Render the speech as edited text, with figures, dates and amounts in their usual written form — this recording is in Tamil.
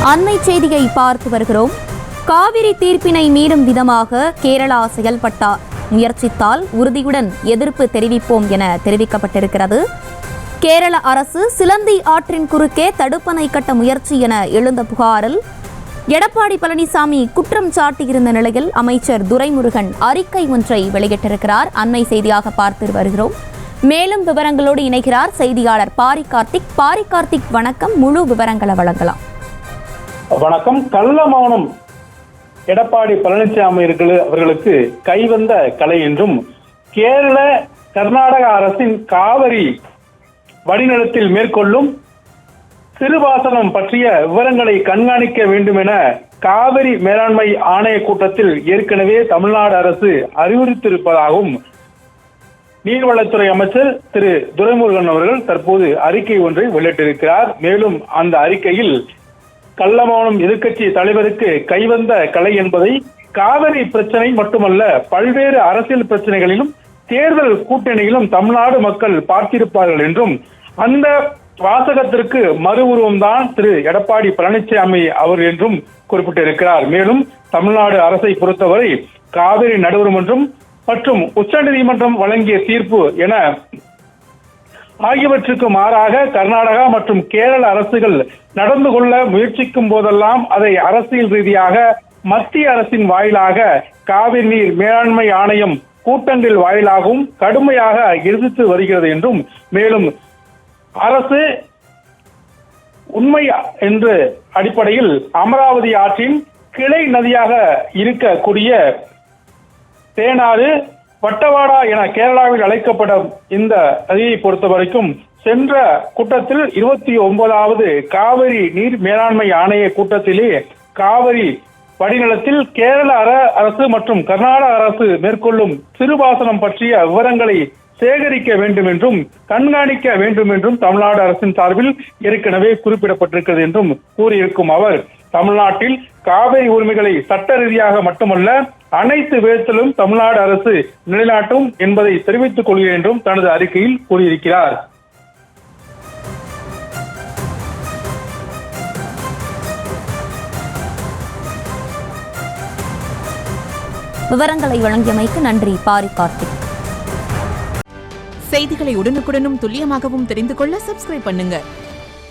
அண்மை செய்தியை பார்த்து வருகிறோம். காவிரி தீர்ப்பினை மீறும் விதமாக கேரளா செயல்பட்டார் முயற்சித்தால் உறுதியுடன் எதிர்ப்பு தெரிவிப்போம் என தெரிவிக்கப்பட்டிருக்கிறது. கேரள அரசு சிலந்தி ஆற்றின் குறுக்கே தடுப்பணை கட்ட முயற்சி என எழுந்த புகாரில் எடப்பாடி பழனிசாமி குற்றம் சாட்டியிருந்த நிலையில் அமைச்சர் துரைமுருகன் அறிக்கை ஒன்றை வெளியிட்டிருக்கிறார். அண்மை செய்தியாக பார்த்து வருகிறோம். மேலும் விவரங்களோடு இணைகிறார் செய்தியாளர் பாரி கார்த்திக். வணக்கம். முழு விவரங்களை வழங்கலாம். வணக்கம். கள்ள மௌனம் எடப்பாடி பழனிசாமி அவர்களுக்கு கைவந்த கலை என்றும் கேரள கர்நாடக அரசின் காவிரி வடிநிலத்தில் மேற்கொள்ளும் சிறுபாசனம் பற்றிய விவரங்களை கண்காணிக்க வேண்டும் என காவிரி மேலாண்மை ஆணைய கூட்டத்தில் ஏற்கனவே தமிழ்நாடு அரசு அறிவுறுத்தியிருப்பதாகவும் நீர்வளத்துறை அமைச்சர் திரு துரைமுருகன் அவர்கள் தற்போது அறிக்கை ஒன்றை வெளியிட்டிருக்கிறார். மேலும் அந்த அறிக்கையில் கள்ளமௌனம் எதிர்க்கட்சி தலைவருக்கு கைவந்த கலை என்பதை காவிரி பிரச்சனை மட்டுமல்ல பல்வேறு அரசியல் பிரச்சனைகளிலும் தேர்தல் கூட்டணியிலும் தமிழ்நாடு மக்கள் பார்த்திருப்பார்கள் என்றும் அந்த வாசகத்திற்கு மறு உருவம்தான் திரு எடப்பாடி பழனிசாமி அவர் என்றும் குறிப்பிட்டிருக்கிறார். மேலும் தமிழ்நாடு அரசை பொறுத்தவரை காவிரி நடுவர்மன்றம் மற்றும் உச்சநீதிமன்றம் வழங்கிய தீர்ப்பு என ஆகியவற்றுக்கு மாறாக கர்நாடகா மற்றும் கேரள அரசுகள் நடந்து கொள்ள முயற்சிக்கும் போதெல்லாம் அதை அரசியல் ரீதியாக மத்திய அரசின் வாயிலாக காவிரி நீர் மேலாண்மை ஆணையம் கூட்டங்கள் வாயிலாகவும் கடுமையாக எதிர்த்து வருகிறது என்றும் மேலும் அரசு உண்மை என்ற அடிப்படையில் அமராவதி ஆற்றின் கிளை நதியாக இருக்கக்கூடிய தேனாறு வட்டவாடா என கேரளாவில் அழைக்கப்படும் இந்த நதியை பொறுத்த வரைக்கும் சென்ற கூட்டத்தில் 29வது காவிரி நீர் மேலாண்மை ஆணைய கூட்டத்திலே காவிரி வடிநிலத்தில் கேரள அரசு மற்றும் கர்நாடக அரசு மேற்கொள்ளும் சிறுபாசனம் பற்றிய விவரங்களை சேகரிக்க வேண்டும் என்றும் கண்காணிக்க வேண்டும் என்றும் தமிழ்நாடு அரசின் சார்பில் ஏற்கனவே குறிப்பிடப்பட்டிருக்கிறது என்றும் கூறியிருக்கும் அவர் தமிழ்நாட்டில் காவிரி உரிமைகளை சட்ட ரீதியாக மட்டுமல்ல அனைத்து விதத்திலும் தமிழ்நாடு அரசு நிலைநாட்டும் என்பதை தெரிவித்துக் கொள்கிறேன் என்றும் தனது அறிக்கையில் கூறியிருக்கிறார். விவரங்களை வழங்கியமைக்கு நன்றி பாரி கார்த்திக். செய்திகளை உடனுக்குடனும் துல்லியமாகவும் தெரிந்து கொள்ள சப்ஸ்கிரைப் பண்ணுங்க.